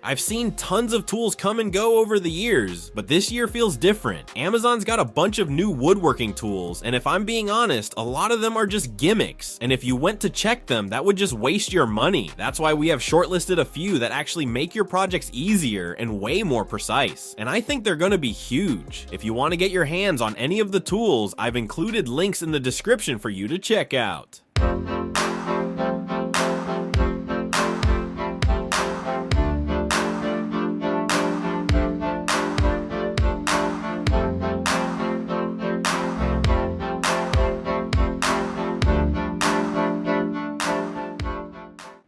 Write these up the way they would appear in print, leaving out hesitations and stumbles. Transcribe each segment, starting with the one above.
I've seen tons of tools come and go over the years, but this year feels different. Amazon's got a bunch of new woodworking tools, and if I'm being honest, a lot of them are just gimmicks. And if you went to check them, that would just waste your money. That's why we have shortlisted a few that actually make your projects easier and way more precise. And I think they're gonna be huge. If you want to get your hands on any of the tools, I've included links in the description for you to check out.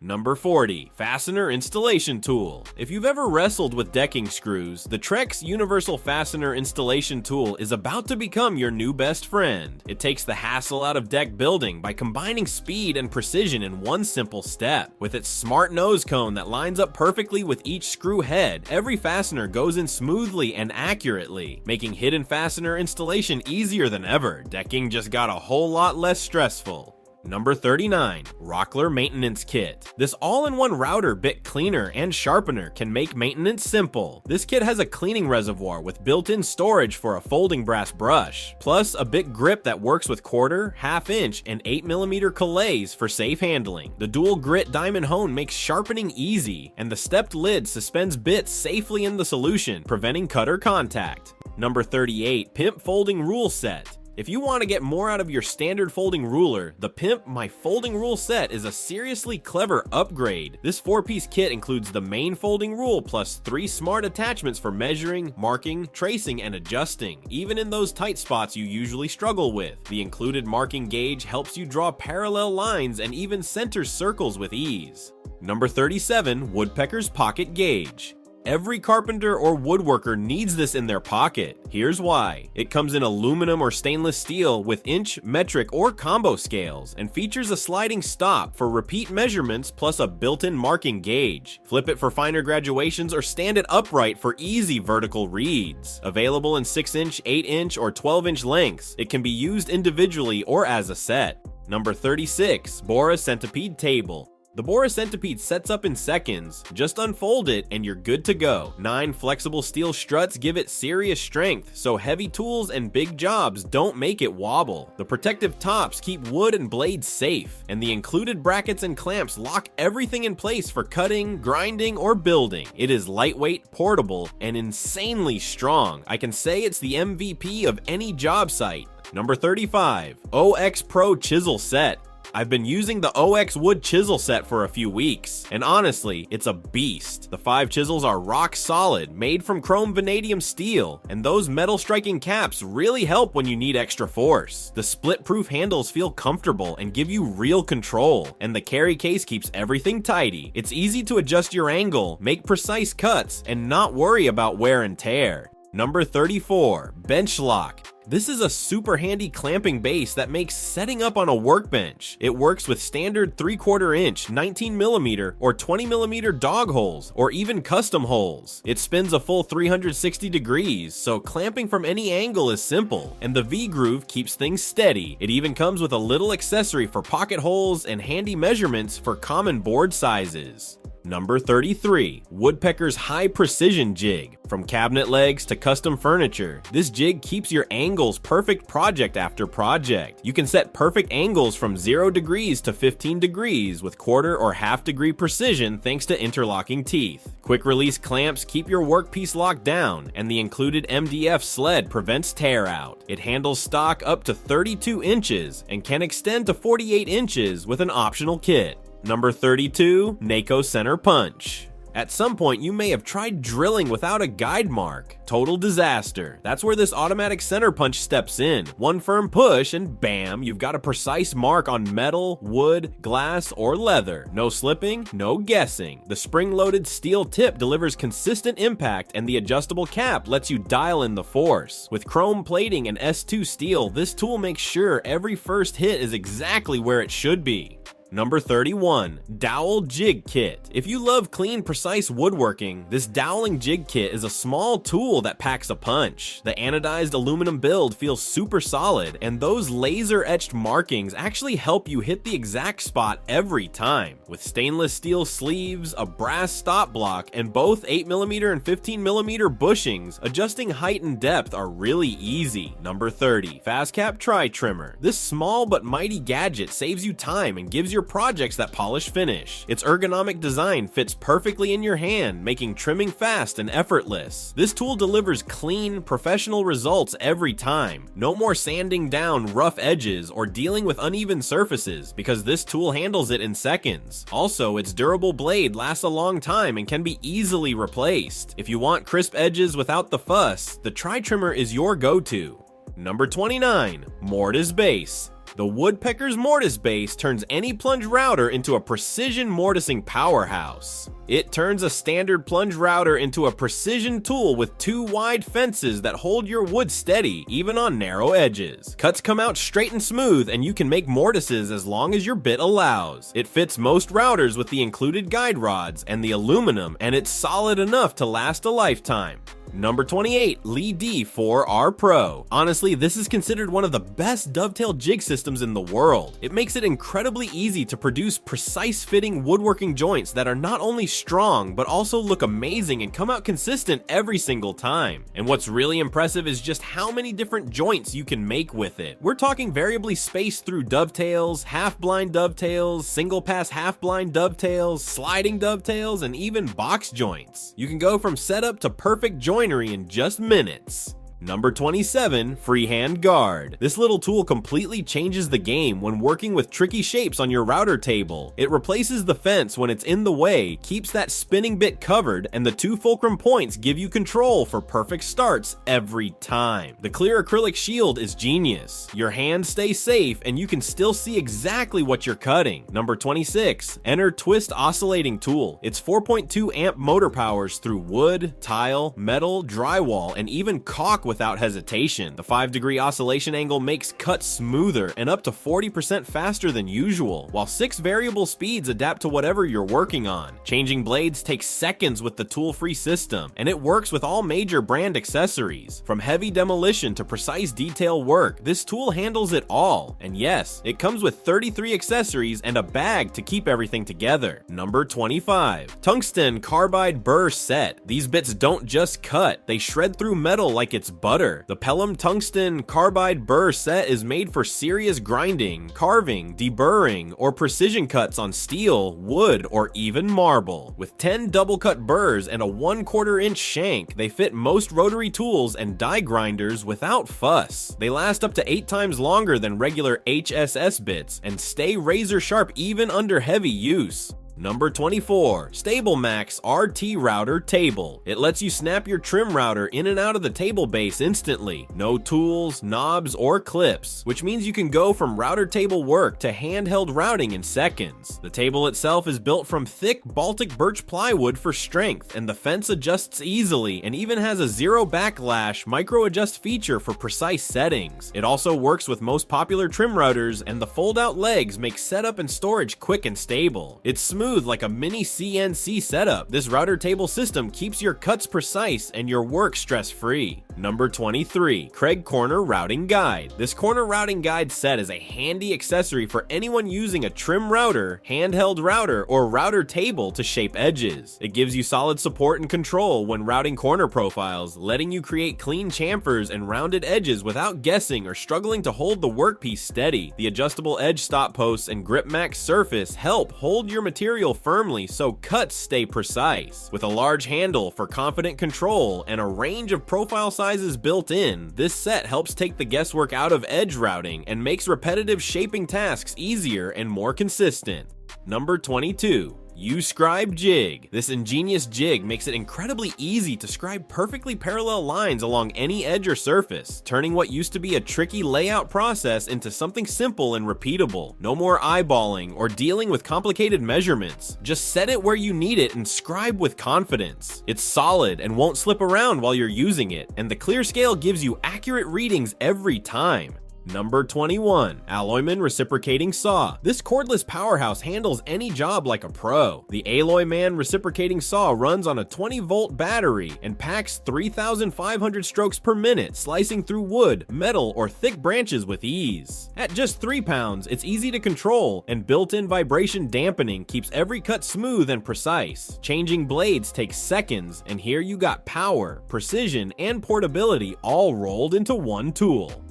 Number 40, Fastener Installation Tool. If you've ever wrestled with decking screws, the Trex Universal Fastener Installation Tool is about to become your new best friend. It takes the hassle out of deck building by combining speed and precision in one simple step. With its smart nose cone that lines up perfectly with each screw head, every fastener goes in smoothly and accurately, making hidden fastener installation easier than ever. Decking just got a whole lot less stressful. Number 39, Rockler Maintenance Kit. This all-in-one router, bit cleaner, and sharpener can make maintenance simple. This kit has a cleaning reservoir with built-in storage for a folding brass brush, plus a bit grip that works with 1/4, 1/2 inch, and 8mm colays for safe handling. The dual grit diamond hone makes sharpening easy, and the stepped lid suspends bits safely in the solution, preventing cutter contact. Number 38, Pimp Folding Rule Set. If you want to get more out of your standard folding ruler, the Pimp My Folding Rule Set is a seriously clever upgrade. This 4-piece kit includes the main folding rule plus 3 smart attachments for measuring, marking, tracing, and adjusting, even in those tight spots you usually struggle with. The included marking gauge helps you draw parallel lines and even centers circles with ease. Number 37, Woodpecker's Pocket Gauge. Every carpenter or woodworker needs this in their pocket. Here's why. It comes in aluminum or stainless steel with inch, metric, or combo scales, and features a sliding stop for repeat measurements plus a built-in marking gauge. Flip it for finer graduations or stand it upright for easy vertical reads. Available in 6-inch, 8-inch, or 12-inch lengths, it can be used individually or as a set. Number 36, Bora Centipede Table. The Bora Centipede sets up in seconds. Just unfold it and you're good to go. 9 flexible steel struts give it serious strength, so heavy tools and big jobs don't make it wobble. The protective tops keep wood and blades safe, and the included brackets and clamps lock everything in place for cutting, grinding, or building. It is lightweight, portable, and insanely strong. I can say it's the MVP of any job site. Number 35, OX Pro Chisel Set. I've been using the OX wood chisel set for a few weeks, and honestly, it's a beast. The 5 chisels are rock solid, made from chrome vanadium steel, and those metal striking caps really help when you need extra force. The split-proof handles feel comfortable and give you real control, and the carry case keeps everything tidy. It's easy to adjust your angle, make precise cuts, and not worry about wear and tear. Number 34, Bench Lock. This is a super handy clamping base that makes setting up on a workbench. It works with standard 3/4 inch, 19mm, or 20mm dog holes, or even custom holes. It spins a full 360 degrees, so clamping from any angle is simple, and the V-groove keeps things steady. It even comes with a little accessory for pocket holes and handy measurements for common board sizes. Number 33, Woodpecker's High Precision Jig. From cabinet legs to custom furniture, this jig keeps your angles perfect project after project. You can set perfect angles from 0 degrees to 15 degrees with 1/4 or 1/2 degree precision thanks to interlocking teeth. Quick release clamps keep your workpiece locked down, and the included MDF sled prevents tear out. It handles stock up to 32 inches and can extend to 48 inches with an optional kit. Number 32, NACO Center Punch. At some point, you may have tried drilling without a guide mark. Total disaster. That's where this automatic center punch steps in. One firm push and bam, you've got a precise mark on metal, wood, glass, or leather. No slipping, no guessing. The spring-loaded steel tip delivers consistent impact, and the adjustable cap lets you dial in the force. With chrome plating and S2 steel, this tool makes sure every first hit is exactly where it should be. Number 31. Dowel Jig Kit. If you love clean, precise woodworking, this doweling jig kit is a small tool that packs a punch. The anodized aluminum build feels super solid, and those laser-etched markings actually help you hit the exact spot every time. With stainless steel sleeves, a brass stop block, and both 8mm and 15mm bushings, adjusting height and depth are really easy. Number 30. Fast Cap Tri Trimmer. This small but mighty gadget saves you time and gives your projects that polished finish. Its ergonomic design fits perfectly in your hand, making trimming fast and effortless. This tool delivers clean, professional results every time. No more sanding down rough edges or dealing with uneven surfaces, because this tool handles it in seconds. Also, its durable blade lasts a long time and can be easily replaced. If you want crisp edges without the fuss, the Tri Trimmer is your go-to. Number 29. Mortise Base. The Woodpecker's Mortise Base turns any plunge router into a precision mortising powerhouse. It turns a standard plunge router into a precision tool with 2 wide fences that hold your wood steady, even on narrow edges. Cuts come out straight and smooth, and you can make mortises as long as your bit allows. It fits most routers with the included guide rods and the aluminum, and it's solid enough to last a lifetime. Number 28. Leigh D4R Pro. Honestly, this is considered one of the best dovetail jig systems in the world. It makes it incredibly easy to produce precise fitting woodworking joints that are not only strong, but also look amazing and come out consistent every single time. And what's really impressive is just how many different joints you can make with it. We're talking variably spaced through dovetails, half-blind dovetails, single-pass half-blind dovetails, sliding dovetails, and even box joints. You can go from setup to perfect joinery in just minutes. Number 27. Freehand Guard. This little tool completely changes the game when working with tricky shapes on your router table. It replaces the fence when it's in the way, keeps that spinning bit covered, and the 2 fulcrum points give you control for perfect starts every time. The clear acrylic shield is genius. Your hands stay safe and you can still see exactly what you're cutting. Number 26. Enter Twist Oscillating Tool. Its 4.2 amp motor powers through wood, tile, metal, drywall, and even caulk without hesitation. The 5-degree oscillation angle makes cuts smoother and up to 40% faster than usual, while 6 variable speeds adapt to whatever you're working on. Changing blades takes seconds with the tool-free system, and it works with all major brand accessories. From heavy demolition to precise detail work, this tool handles it all. And yes, it comes with 33 accessories and a bag to keep everything together. Number 25. Tungsten Carbide Burr Set. These bits don't just cut, they shred through metal like it's butter. The Pelham Tungsten Carbide Burr Set is made for serious grinding, carving, deburring, or precision cuts on steel, wood, or even marble. With 10 double cut burrs and a 1/4 inch shank, they fit most rotary tools and die grinders without fuss. They last up to 8 times longer than regular HSS bits and stay razor sharp even under heavy use. Number 24. StableMax RT Router Table. It lets you snap your trim router in and out of the table base instantly. No tools, knobs, or clips, which means you can go from router table work to handheld routing in seconds. The table itself is built from thick Baltic birch plywood for strength, and the fence adjusts easily and even has a zero backlash micro adjust feature for precise settings. It also works with most popular trim routers, and the fold out legs make setup and storage quick and stable. It's smooth like a mini CNC setup. This router table system keeps your cuts precise and your work stress-free. Number 23. Craig Corner Routing Guide. This corner routing guide set is a handy accessory for anyone using a trim router, handheld router, or router table to shape edges. It gives you solid support and control when routing corner profiles, letting you create clean chamfers and rounded edges without guessing or struggling to hold the workpiece steady. The adjustable edge stop posts and Grip Max surface help hold your material firmly so cuts stay precise. With a large handle for confident control and a range of profile sizes built in, this set helps take the guesswork out of edge routing and makes repetitive shaping tasks easier and more consistent. Number 22. U-Scribe Jig. This ingenious jig makes it incredibly easy to scribe perfectly parallel lines along any edge or surface, turning what used to be a tricky layout process into something simple and repeatable. No more eyeballing or dealing with complicated measurements. Just set it where you need it and scribe with confidence. It's solid and won't slip around while you're using it, and the clear scale gives you accurate readings every time. Number 21. Alloyman Reciprocating Saw. This cordless powerhouse handles any job like a pro. The Alloyman Reciprocating Saw runs on a 20-volt battery and packs 3,500 strokes per minute, slicing through wood, metal, or thick branches with ease. At just 3 pounds, it's easy to control, and built-in vibration dampening keeps every cut smooth and precise. Changing blades takes seconds, and here you got power, precision, and portability all rolled into one tool.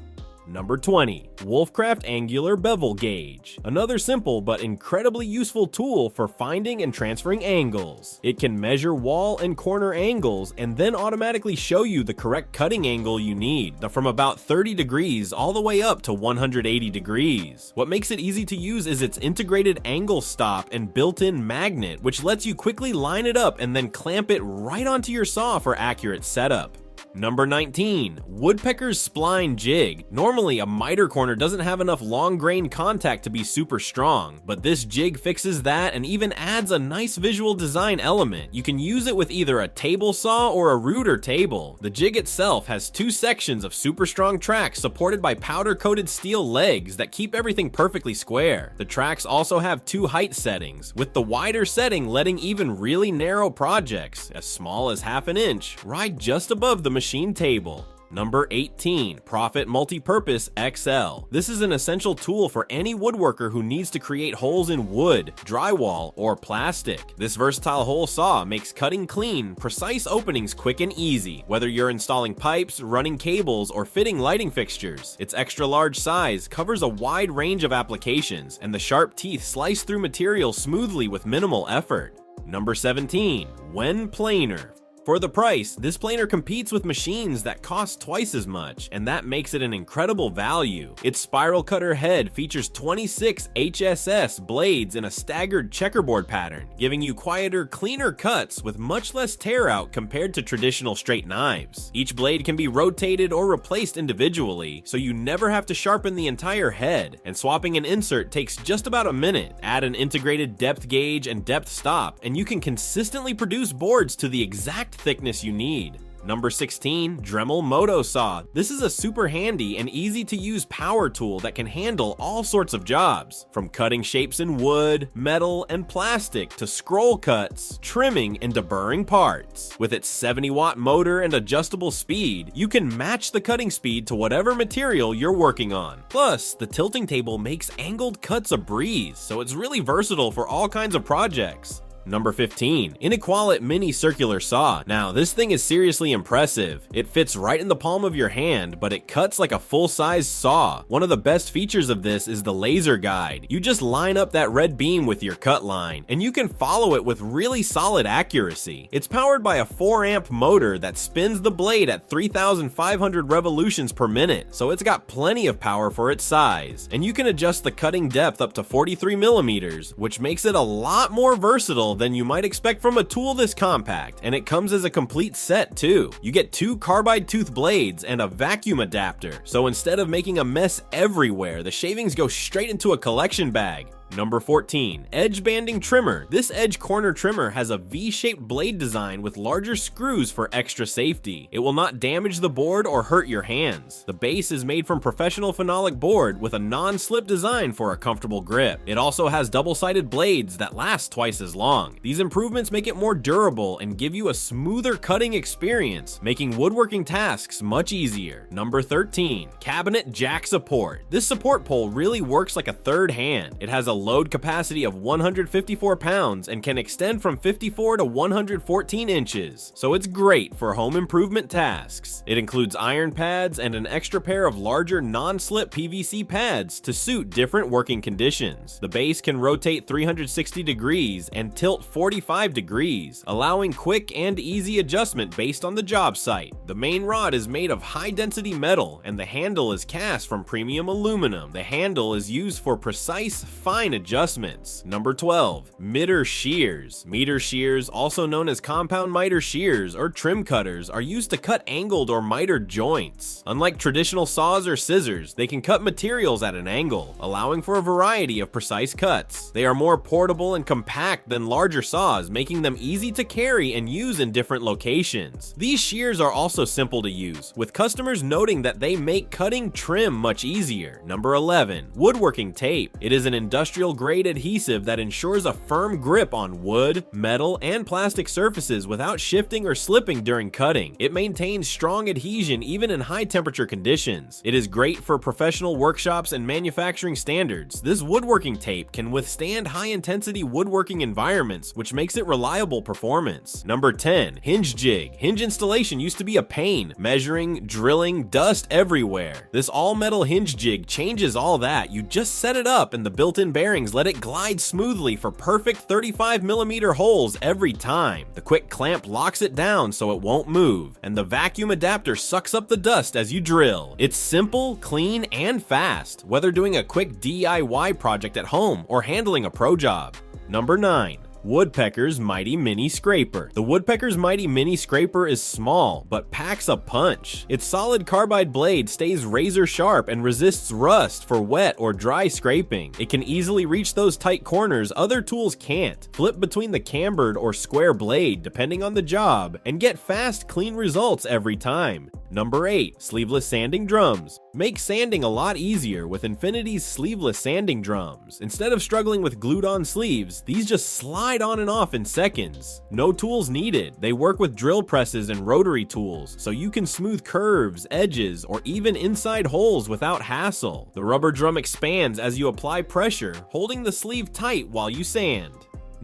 Number 20. Wolfcraft Angular Bevel Gauge. Another simple but incredibly useful tool for finding and transferring angles. It can measure wall and corner angles and then automatically show you the correct cutting angle you need, from about 30 degrees all the way up to 180 degrees. What makes it easy to use is its integrated angle stop and built-in magnet, which lets you quickly line it up and then clamp it right onto your saw for accurate setup. Number 19. Woodpecker's Spline Jig. Normally, a miter corner doesn't have enough long grain contact to be super strong, but this jig fixes that and even adds a nice visual design element. You can use it with either a table saw or a router table. The jig itself has 2 sections of super strong tracks supported by powder-coated steel legs that keep everything perfectly square. The tracks also have 2 height settings, with the wider setting letting even really narrow projects, as small as ½ an inch, ride just above the machine table. Number 18. Profit MultiPurpose XL. This is an essential tool for any woodworker who needs to create holes in wood, drywall, or plastic. This versatile hole saw makes cutting clean, precise openings quick and easy, whether you're installing pipes, running cables, or fitting lighting fixtures. Its extra large size covers a wide range of applications, and the sharp teeth slice through material smoothly with minimal effort. Number 17. Wen Planer. For the price, this planer competes with machines that cost twice as much, and that makes it an incredible value. Its spiral cutter head features 26 HSS blades in a staggered checkerboard pattern, giving you quieter, cleaner cuts with much less tear out compared to traditional straight knives. Each blade can be rotated or replaced individually, so you never have to sharpen the entire head, and swapping an insert takes just about a minute. Add an integrated depth gauge and depth stop, and you can consistently produce boards to the exact thickness you need. Number 16. Dremel Moto Saw. This is a super handy and easy to use power tool that can handle all sorts of jobs, from cutting shapes in wood, metal, and plastic to scroll cuts, trimming, and deburring parts. With its 70-watt motor and adjustable speed, you can match the cutting speed to whatever material you're working on. Plus, the tilting table makes angled cuts a breeze, so it's really versatile for all kinds of projects. Number 15. Inequalite Mini Circular Saw. Now, this thing is seriously impressive. It fits right in the palm of your hand, but it cuts like a full-size saw. One of the best features of this is the laser guide. You just line up that red beam with your cut line, and you can follow it with really solid accuracy. It's powered by a 4-amp motor that spins the blade at 3,500 revolutions per minute, so it's got plenty of power for its size. And you can adjust the cutting depth up to 43 millimeters, which makes it a lot more versatile than you might expect from a tool this compact, and it comes as a complete set too. You get 2 carbide tooth blades and a vacuum adapter, so instead of making a mess everywhere, the shavings go straight into a collection bag. Number 14. Edge Banding Trimmer. This edge corner trimmer has a V-shaped blade design with larger screws for extra safety. It will not damage the board or hurt your hands. The base is made from professional phenolic board with a non-slip design for a comfortable grip. It also has double-sided blades that last twice as long. These improvements make it more durable and give you a smoother cutting experience, making woodworking tasks much easier. Number 13. Cabinet Jack Support. This support pole really works like a third hand. It has a load capacity of 154 pounds and can extend from 54 to 114 inches, so it's great for home improvement tasks. It includes iron pads and an extra pair of larger non-slip PVC pads to suit different working conditions. The base can rotate 360 degrees and tilt 45 degrees, allowing quick and easy adjustment based on the job site. The main rod is made of high-density metal and the handle is cast from premium aluminum. The handle is used for precise, fine fine adjustments. Number 12. Miter shears. Miter shears, also known as compound miter shears or trim cutters, are used to cut angled or mitered joints. Unlike traditional saws or scissors, they can cut materials at an angle, allowing for a variety of precise cuts. They are more portable and compact than larger saws, making them easy to carry and use in different locations. These shears are also simple to use, with customers noting that they make cutting trim much easier. Number 11. Woodworking tape. It is an industrial-grade adhesive that ensures a firm grip on wood, metal, and plastic surfaces without shifting or slipping during cutting. It maintains strong adhesion even in high-temperature conditions. It is great for professional workshops and manufacturing standards. This woodworking tape can withstand high-intensity woodworking environments, which makes it reliable performance. Number 10. Hinge jig. Hinge installation used to be a pain, measuring, drilling, dust everywhere. This all-metal hinge jig changes all that. You just set it up and the built-in bearings let it glide smoothly for perfect 35mm holes every time. The quick clamp locks it down so it won't move, and the vacuum adapter sucks up the dust as you drill. It's simple, clean, and fast, whether doing a quick DIY project at home or handling a pro job. Number 9. Woodpecker's Mighty Mini Scraper. The Woodpecker's Mighty Mini Scraper is small, but packs a punch. Its solid carbide blade stays razor sharp and resists rust for wet or dry scraping. It can easily reach those tight corners other tools can't. Flip between the cambered or square blade depending on the job, and get fast, clean results every time. Number 8. Sleeveless sanding drums. Make sanding a lot easier with Infinity's sleeveless sanding drums. Instead of struggling with glued-on sleeves, these just slide on and off in seconds. No tools needed. They work with drill presses and rotary tools, so you can smooth curves, edges, or even inside holes without hassle. The rubber drum expands as you apply pressure, holding the sleeve tight while you sand.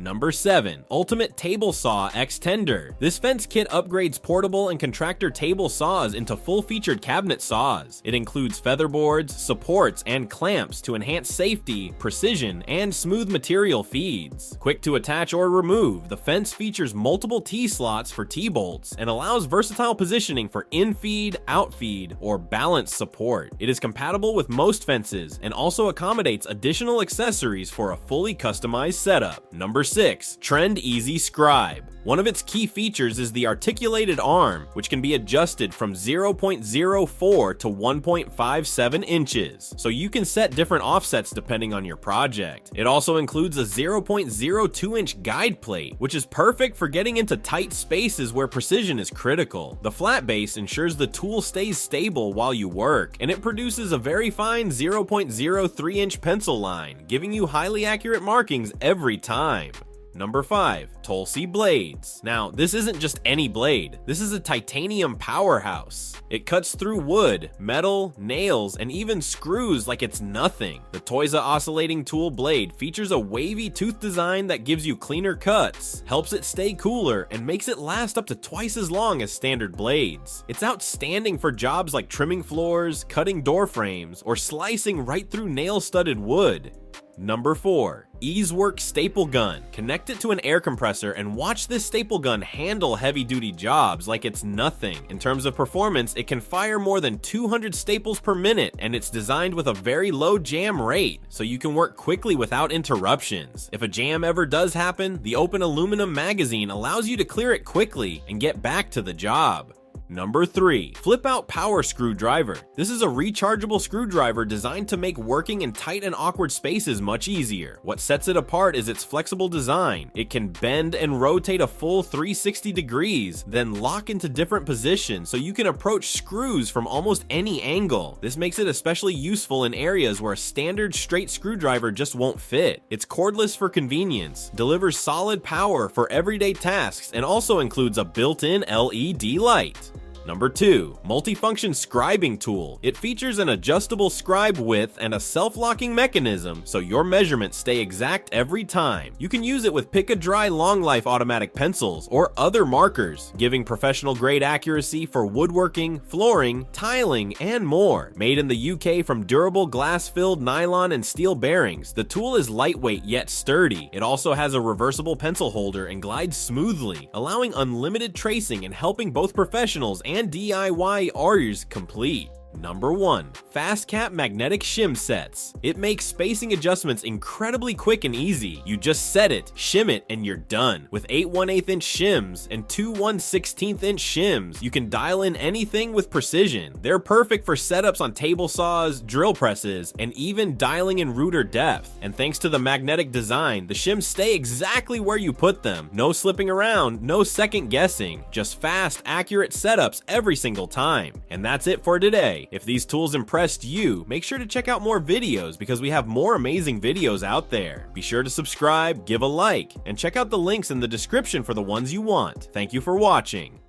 Number 7. Ultimate Table Saw Extender. This fence kit upgrades portable and contractor table saws into full-featured cabinet saws. It includes featherboards, supports, and clamps to enhance safety, precision, and smooth material feeds. Quick to attach or remove, the fence features multiple T-slots for T-bolts and allows versatile positioning for in-feed, out-feed, or balance support. It is compatible with most fences and also accommodates additional accessories for a fully customized setup. Number 6. Trend Easy Scribe. One of its key features is the articulated arm, which can be adjusted from 0.04 to 1.57 inches, so you can set different offsets depending on your project. It also includes a 0.02-inch guide plate, which is perfect for getting into tight spaces where precision is critical. The flat base ensures the tool stays stable while you work, and it produces a very fine 0.03-inch pencil line, giving you highly accurate markings every time. Number 5. Tulsi Blades. Now, this isn't just any blade. This is a titanium powerhouse. It cuts through wood, metal, nails, and even screws like it's nothing. The Toyza oscillating tool blade features a wavy tooth design that gives you cleaner cuts, helps it stay cooler, and makes it last up to twice as long as standard blades. It's outstanding for jobs like trimming floors, cutting door frames, or slicing right through nail-studded wood. Number 4. Easework Staple Gun. Connect it to an air compressor and watch this staple gun handle heavy-duty jobs like it's nothing. In terms of performance, it can fire more than 200 staples per minute, and it's designed with a very low jam rate, so you can work quickly without interruptions. If a jam ever does happen, the open aluminum magazine allows you to clear it quickly and get back to the job. Number 3. Flip Out Power Screwdriver. This is a rechargeable screwdriver designed to make working in tight and awkward spaces much easier. What sets it apart is its flexible design. It can bend and rotate a full 360 degrees, then lock into different positions so you can approach screws from almost any angle. This makes it especially useful in areas where a standard straight screwdriver just won't fit. It's cordless for convenience, delivers solid power for everyday tasks, and also includes a built-in LED light. Number 2. Multifunction Scribing Tool. It features an adjustable scribe width and a self-locking mechanism, so your measurements stay exact every time. You can use it with Pick-a-Dry Long Life automatic pencils or other markers, giving professional-grade accuracy for woodworking, flooring, tiling, and more. Made in the UK from durable glass-filled nylon and steel bearings, the tool is lightweight yet sturdy. It also has a reversible pencil holder and glides smoothly, allowing unlimited tracing and helping both professionals and DIYers complete. Number 1. Fast Cap Magnetic Shim Sets. It makes spacing adjustments incredibly quick and easy. You just set it, shim it, and you're done. With 8 1/8 inch shims and 2 1/16 inch shims, you can dial in anything with precision. They're perfect for setups on table saws, drill presses, and even dialing in router depth. And thanks to the magnetic design, the shims stay exactly where you put them. No slipping around, no second guessing, just fast, accurate setups every single time. And that's it for today. If these tools impressed you, make sure to check out more videos because we have more amazing videos out there. Be sure to subscribe, give a like, and check out the links in the description for the ones you want. Thank you for watching.